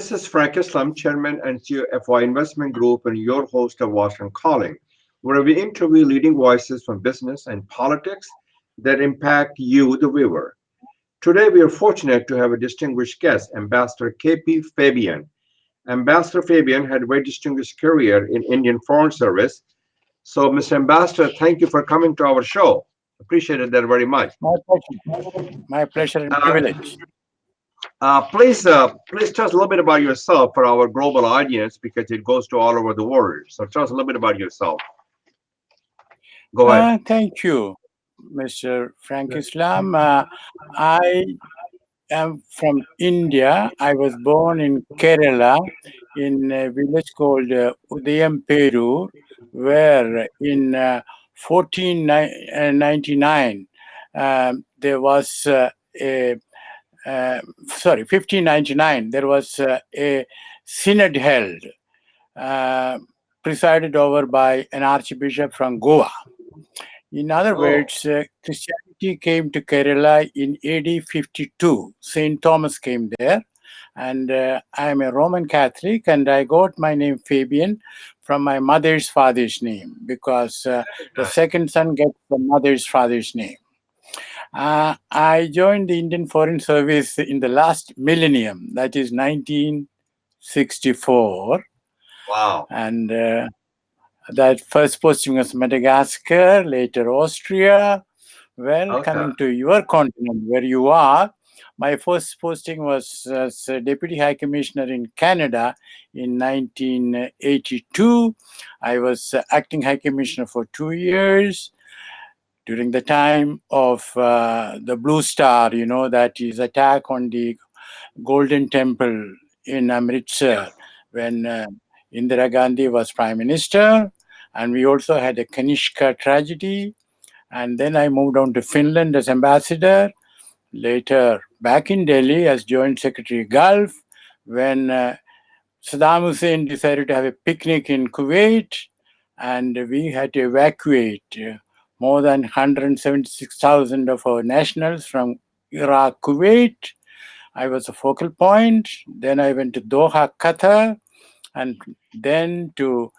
This is Frank Islam, Chairman and CEO of FY Investment Group, and your host of Washington Calling, where we interview leading voices from business and politics that impact you, the viewer. Today, we are fortunate to have a distinguished guest, Ambassador KP Fabian. Ambassador Fabian had a very distinguished career in Indian Foreign Service. So, Mr. Ambassador, thank you for coming to our show. Appreciated that very much. My pleasure. My pleasure and Uh, privilege. please tell us a little bit about yourself for our global audience because it goes to all over the world. So tell us a little bit about yourself. Go ahead. Thank you, Mr. Frank Islam. I am from India. I was born in Kerala in a village called Udayamperu, where in 1499 there was a 1599, there was a synod held, uh, presided over by an archbishop from Goa. In other Oh, words, Christianity came to Kerala in AD 52. Saint Thomas came there, and I am a Roman Catholic, and I got my name Fabian from my mother's father's name because the second son gets the mother's father's name. I joined the Indian Foreign Service in the last millennium, that is 1964, wow. and that first posting was Madagascar, later Austria. Well, Okay. coming to your continent where you are, my first posting was as a Deputy High Commissioner in Canada in 1982. I was acting High Commissioner for 2 years during the time of the Blue Star, that is attack on the Golden Temple in Amritsar Yes. when Indira Gandhi was Prime Minister. And we also had a Kanishka tragedy. And then I moved on to Finland as ambassador, later back in Delhi as Joint Secretary Gulf, when Saddam Hussein decided to have a picnic in Kuwait, and we had to evacuate more than 176,000 of our nationals from Iraq, Kuwait. I was a focal point. Then I went to Doha, Qatar, and then to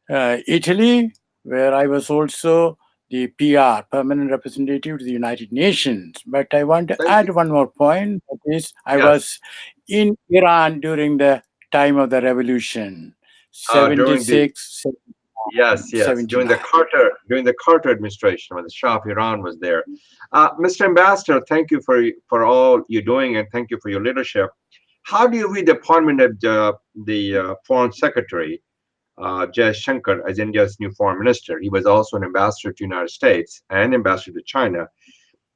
Italy, where I was also the PR, permanent representative to the United Nations. But I want to Thank you. add one more point. That is, I Yes. was in Iran during the time of the revolution, During the 76, yes, during the Carter administration, when the Shah of Iran was there. Mr. Ambassador, thank you for all you're doing and thank you for your leadership. How do you read the appointment of the Foreign Secretary, Jay Shankar, as India's new Foreign Minister? He was also an ambassador to the United States and ambassador to China.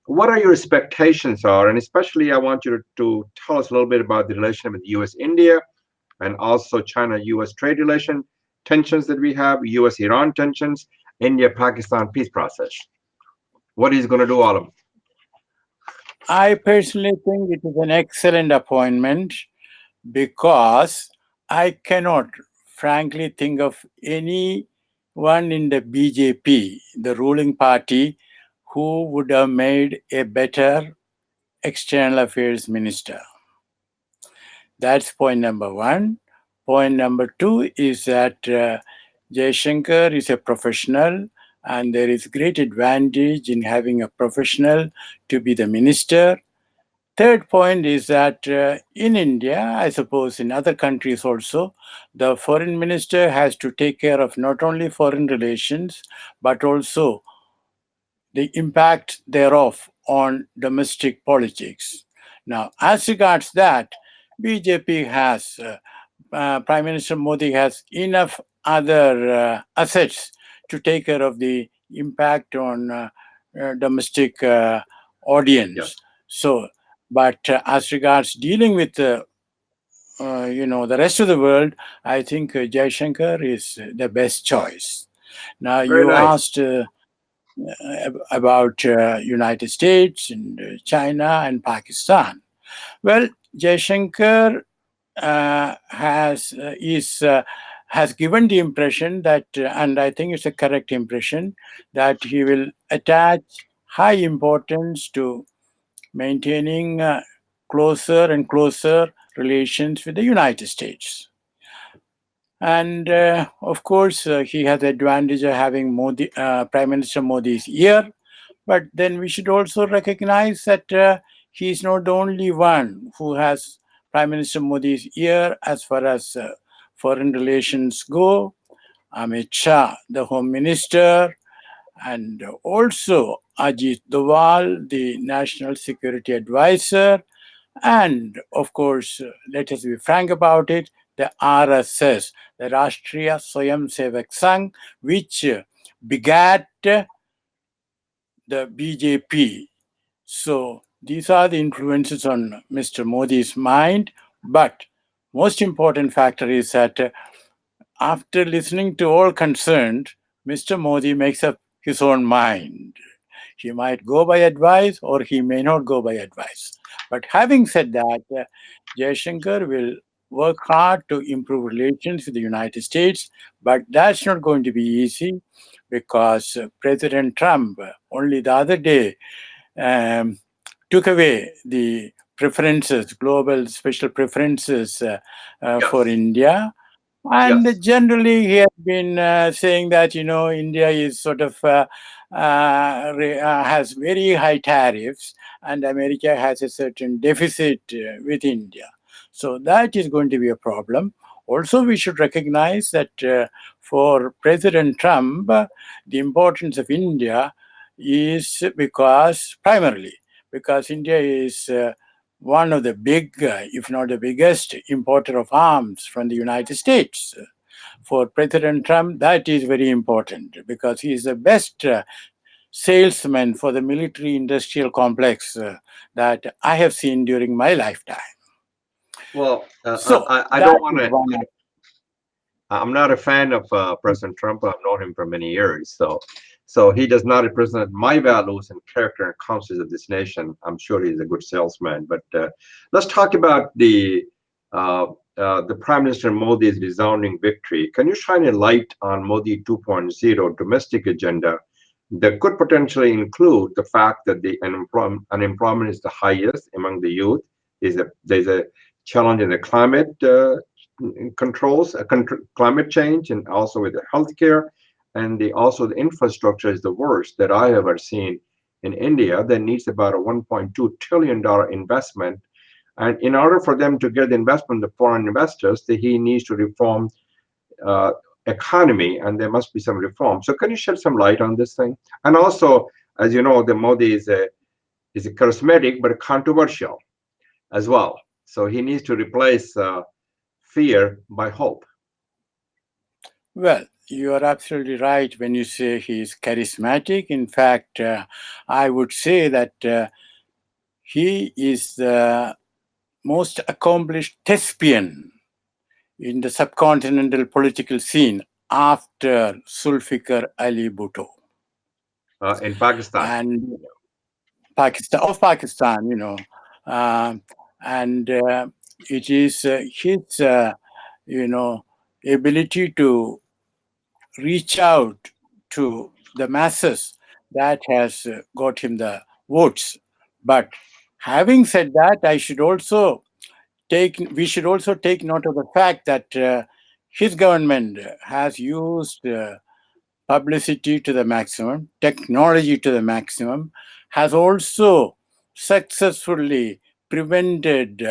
What are your expectations are, and especially I want you to tell us a little bit about the relation with U.S.-India and also China-U.S. trade relation tensions that we have, U.S.-Iran tensions, India-Pakistan peace process. What he's going to do, all of them. I personally think it is an excellent appointment because I cannot frankly think of anyone in the BJP, the ruling party, who would have made a better external affairs minister. That's point number one. Point number two is that Jaishankar is a professional, and there is great advantage in having a professional to be the minister. Third point is that in India, I suppose in other countries also, the foreign minister has to take care of not only foreign relations, but also the impact thereof on domestic politics. Now, as regards that, BJP has, Prime Minister Modi has enough other assets to take care of the impact on domestic Yes. audience. So, but as regards dealing with the rest of the world, I think Jaishankar is the best choice. Now, Very you nice. asked about United States and China and Pakistan. Well, Jaishankar has given the impression that, and I think it's a correct impression, that he will attach high importance to maintaining closer and closer relations with the United States. And of course, he has the advantage of having Prime Minister Modi's ear. But then we should also recognize that he is not the only one who has Prime Minister Modi's ear as far as foreign relations go. Amit Shah, the Home Minister, and also Ajit Doval, the National Security Advisor, and of course, let us be frank about it, the RSS, the Rashtriya Swayam Sevak Sangh, which begat the BJP. So these are the influences on Mr. Modi's mind. But most important factor is that after listening to all concerned, Mr. Modi makes up his own mind. He might go by advice or he may not go by advice. But having said that, Jaishankar will work hard to improve relations with the United States, but that's not going to be easy because President Trump only the other day um, took away the preferences, global special preferences for Yes, India. And yes. generally, he has been saying that India is sort of has very high tariffs, and America has a certain deficit with India. So that is going to be a problem. Also, we should recognize that for President Trump, the importance of India is because primarily because India is one of the big, if not the biggest, importer of arms from the United States. For President Trump, that is very important because he is the best salesman for the military industrial complex that I have seen during my lifetime. Well, So I that don't want is to. one. I'm not a fan of President Trump. I've known him for many years, so he does not represent my values and character and concepts of this nation. I'm sure he's a good salesman, but let's talk about the Prime Minister Modi's resounding victory. Can you shine a light on Modi 2.0 domestic agenda that could potentially include the fact that the unemployment is the highest among the youth? There's a challenge in the climate controls, climate change, and also with the healthcare, and also the infrastructure is the worst that I ever seen in India. That needs about a 1.2 trillion dollar investment, and in order for them to get the investment, the foreign investors, he needs to reform uh, economy, and there must be some reform. So, can you shed some light on this thing? And also, as you know, the Modi is a charismatic but controversial as well. So he needs to replace fear by hope. Well, you are absolutely right when you say he is charismatic. In fact, I would say that he is the most accomplished thespian in the subcontinental political scene after Zulfikar Ali Bhutto In Pakistan. and Pakistan, Um and it is his, you know, ability to reach out to the masses that has got him the votes. But having said that, we should also take note of the fact that his government has used publicity to the maximum, technology to the maximum, has also successfully prevented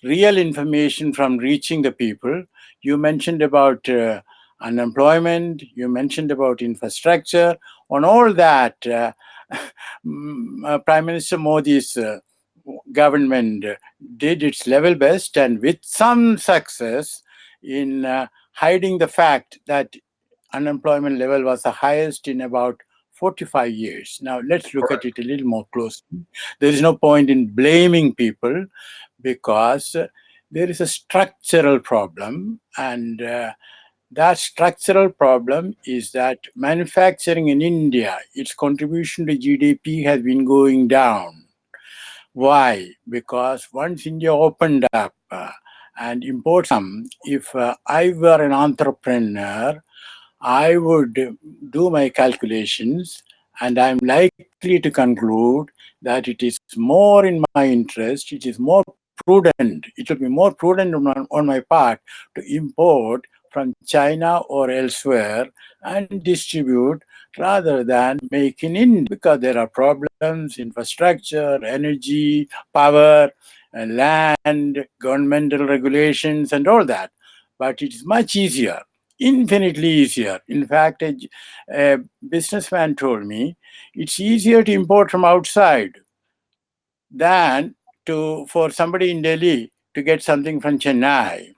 real information from reaching the people. You mentioned about unemployment, you mentioned about infrastructure. On all that, Prime Minister Modi's government did its level best and with some success in hiding the fact that unemployment level was the highest in about 45 years. Now, let's look at Correct. it a little more closely. There is no point in blaming people because there is a structural problem, and that structural problem is that manufacturing in India, its contribution to GDP has been going down. Why? Because once India opened up and imports come, if I were an entrepreneur, I would do my calculations and I'm likely to conclude that it is more in my interest, it is more prudent. It will be more prudent on my part to import from China or elsewhere and distribute rather than make in India, because there are problems, infrastructure, energy, power, land, governmental regulations, and all that. But it is much easier, infinitely easier. In fact, a businessman told me it's easier to import from outside than to for somebody in Delhi to get something from Chennai.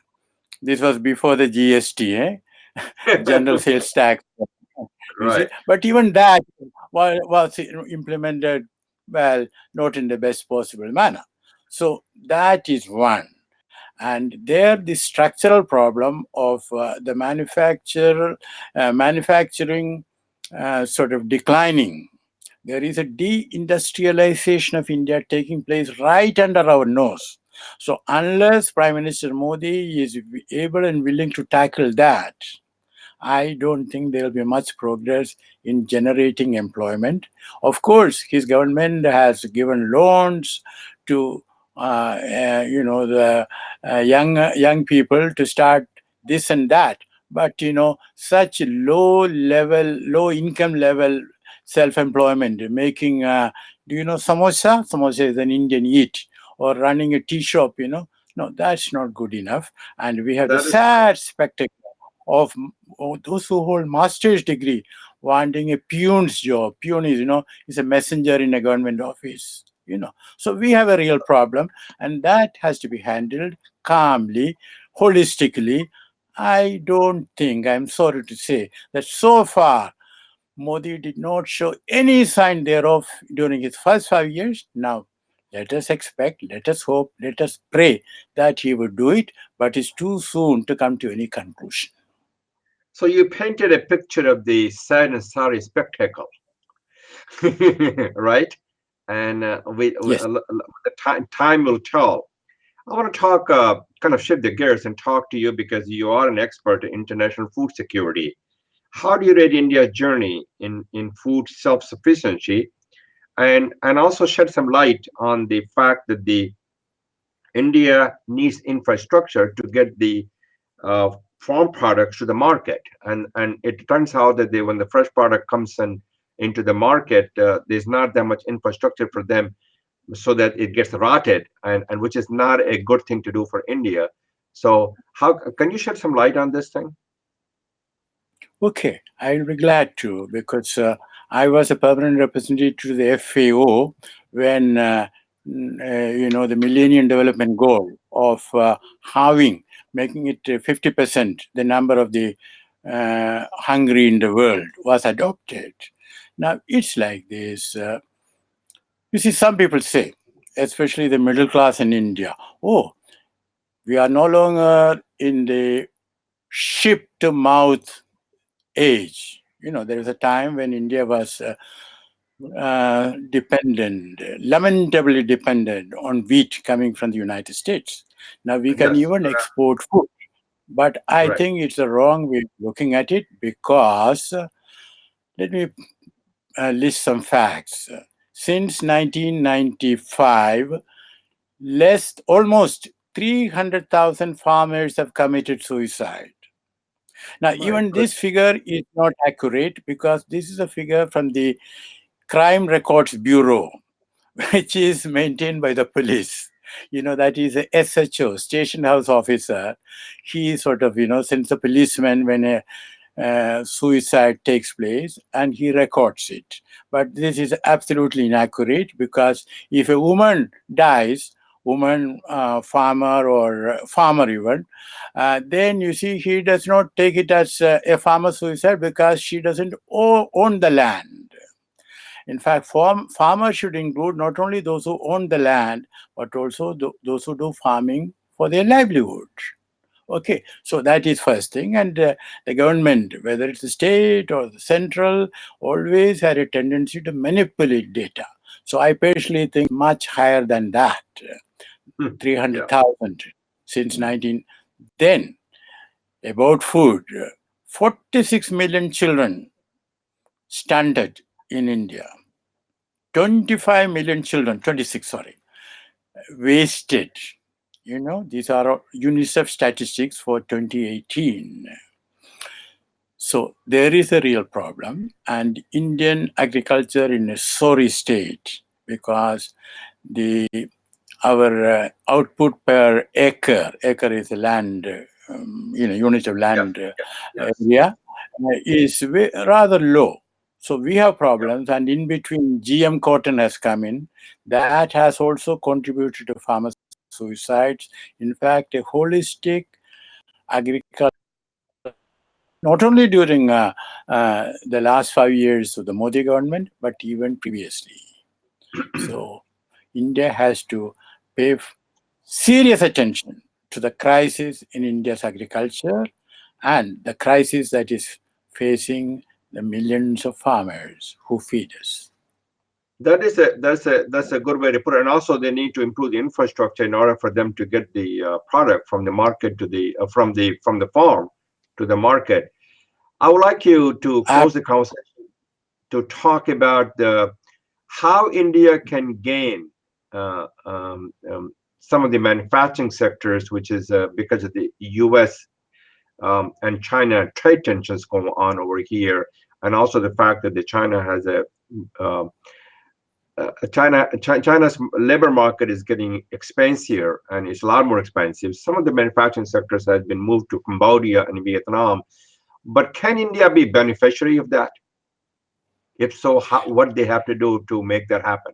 This was before the GST, General Sales Tax. You see, Right. but even that was implemented well, not in the best possible manner. So that is one. And there, the structural problem of the manufacturing sort of declining. There is a deindustrialization of India taking place right under our nose. So, unless Prime Minister Modi is able and willing to tackle that, I don't think there will be much progress in generating employment. Of course, his government has given loans to the young people to start this and that. But such low income level self-employment, making do you know samosa? Samosa is an Indian eat, or running a tea shop. No, that's not good enough. And we have the That is sad spectacle of those who hold master's degree wanting a peon's job. Peon is a messenger in a government office. So we have a real problem, and that has to be handled calmly, holistically. I don't think, I'm sorry to say, that so far Modi did not show any sign thereof during his first 5 years. Now, let us expect, let us hope, let us pray that he would do it, but it's too soon to come to any conclusion. so you painted a picture of the sad and sorry spectacle, right? And Yes. the time will tell. I want to talk, kind of shift the gears and talk to you because you are an expert in international food security. How do you rate India's journey in food self-sufficiency, and also shed some light on the fact that the India needs infrastructure to get the farm products to the market, and it turns out that when the fresh product comes in into the market, there's not that much infrastructure for them, so that it gets rotted, and which is not a good thing to do for India. So how can you shed some light on this thing? Okay, I'll be glad to, because I was a permanent representative to the FAO when the Millennium Development Goal of halving, making it 50% the number of the hungry in the world was adopted. Now it's like this. You see, some people say, especially the middle class in India, oh, we are no longer in the ship to mouth age. There was a time when India was dependent, lamentably dependent on wheat coming from the United States. Now we can Yes, even export food. But I right. think it's the wrong way of looking at it, because let me list some facts. Since 1995, almost 300,000 farmers have committed suicide. Now, My even good. this figure is not accurate, because this is a figure from the Crime Records Bureau, which is maintained by the police. That is a SHO, Station House Officer. He sort of, sends a policeman when a suicide takes place, and he records it. But this is absolutely inaccurate, because if a woman dies, farmer or farmer even, then you see he does not take it as a farmer suicide, because she doesn't own the land. In fact, farmers should include not only those who own the land, but also those who do farming for their livelihood. Okay, so that is first thing. And the government, whether it's the state or the central, always had a tendency to manipulate data. So I personally think much higher than that, Hmm. Yeah. 300,000 since 19. Then, about food, 46 million children stunted in India. 25 million children, 26, sorry, wasted. These are UNICEF statistics for 2018. So there is a real problem, and Indian agriculture in a sorry state because the our output per acre is a land, unit of Yeah. land Yes. area, is rather low. So we have problems, and in between, GM cotton has come in. That has also contributed to farmer suicides. In fact, a holistic agriculture, not only during the last 5 years of the Modi government, but even previously. So India has to pay serious attention to the crisis in India's agriculture and the crisis that is facing the millions of farmers who feed us. That's a good way to put it. And also, they need to improve the infrastructure in order for them to get the product from the market to the from the farm to the market. I would like you to close the conversation to talk about the how India can gain some of the manufacturing sectors, which is because of the U.S. And China trade tensions going on over here, and also the fact that the China has a China's labor market is getting expensive, and it's a lot more expensive. Some of the manufacturing sectors have been moved to Cambodia and Vietnam, but can India be beneficiary of that? If so, what they have to do to make that happen?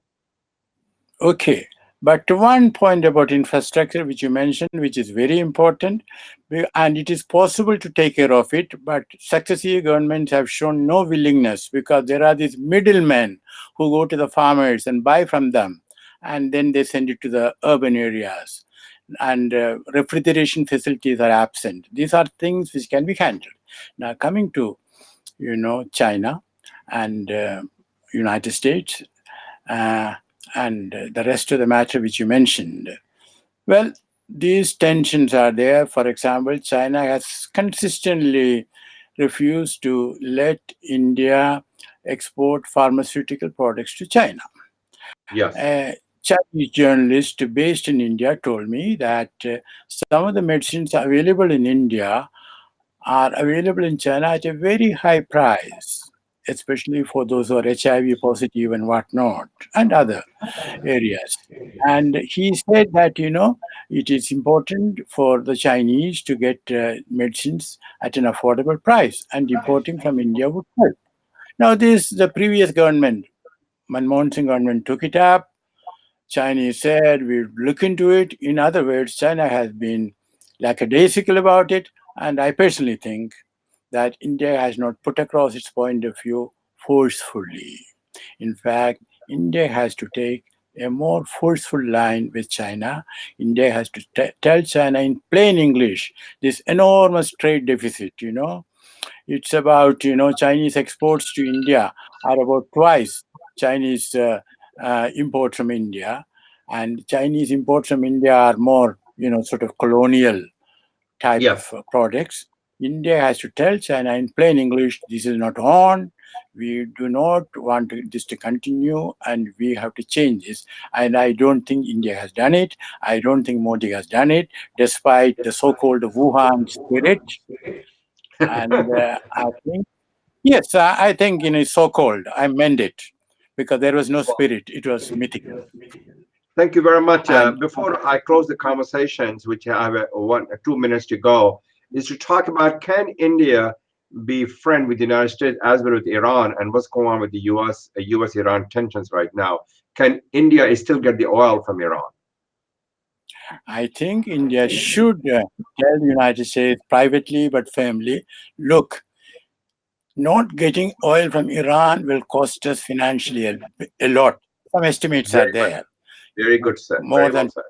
Okay. But one point about infrastructure, which you mentioned, which is very important, and it is possible to take care of it, but successive governments have shown no willingness because there are these middlemen who go to the farmers and buy from them, and then they send it to the urban areas. And refrigeration facilities are absent. These are things which can be handled. Now, coming to, China and United States, uh, and the rest of the matter which you mentioned. Well, these tensions are there. For example, China has consistently refused to let India export pharmaceutical products to China. Yes. A Chinese journalist based in India told me that some of the medicines available in India are available in China at a very high price, especially for those who are HIV positive and whatnot, and other areas. And he said that, it is important for the Chinese to get medicines at an affordable price, and importing from India would help. Now, the previous government, Manmohan Singh government, took it up. Chinese said, we'll look into it. In other words, China has been lackadaisical about it. And I personally think that India has not put across its point of view forcefully. In fact, India has to take a more forceful line with China. India has to tell China in plain English this enormous trade deficit, it's about, Chinese exports to India are about twice Chinese imports from India. And Chinese imports from India are more, sort of colonial type of Yes. products. India has to tell China in plain English, this is not on. We do not want this to continue, and we have to change this. And I don't think India has done it. I don't think Modi has done it, despite the so-called Wuhan spirit. And I think, yes, I think it's so-called. I meant it because there was no spirit. It was mythical. Thank you very much. And Before I close the conversations, which have 2 minutes to go, is to talk about can India be friend with the United States as well with Iran and what's going on with the U.S. Iran tensions right now? Can India still get the oil from Iran? I think India should tell the United States privately but firmly, look, not getting oil from Iran will cost us financially a lot. Some estimates are Very good. there, Very good said. more Very well than. said.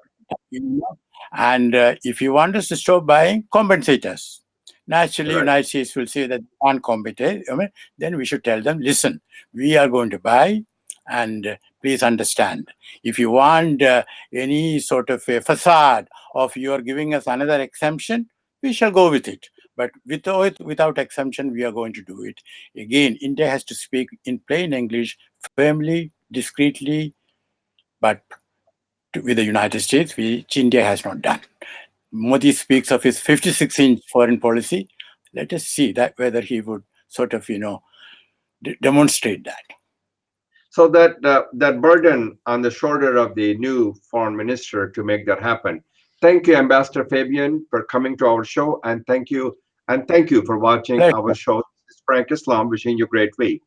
And if you want us to stop buying, compensate us. Naturally, Right. United States will say that they can't compensate. Then we should tell them, listen, we are going to buy, and please understand. If you want any sort of a facade of you are giving us another exemption, we shall go with it. But without exemption, we are going to do it. Again, India has to speak in plain English, firmly, discreetly, but with the United States, which India has not done. Modi speaks of his 56-inch foreign policy. Let us see that whether he would sort of, demonstrate that. So that burden on the shoulder of the new foreign minister to make that happen. Thank you, Ambassador Fabian, for coming to our show, and thank you for watching our Pleasure. show. This is Frank Islam wishing you a great week.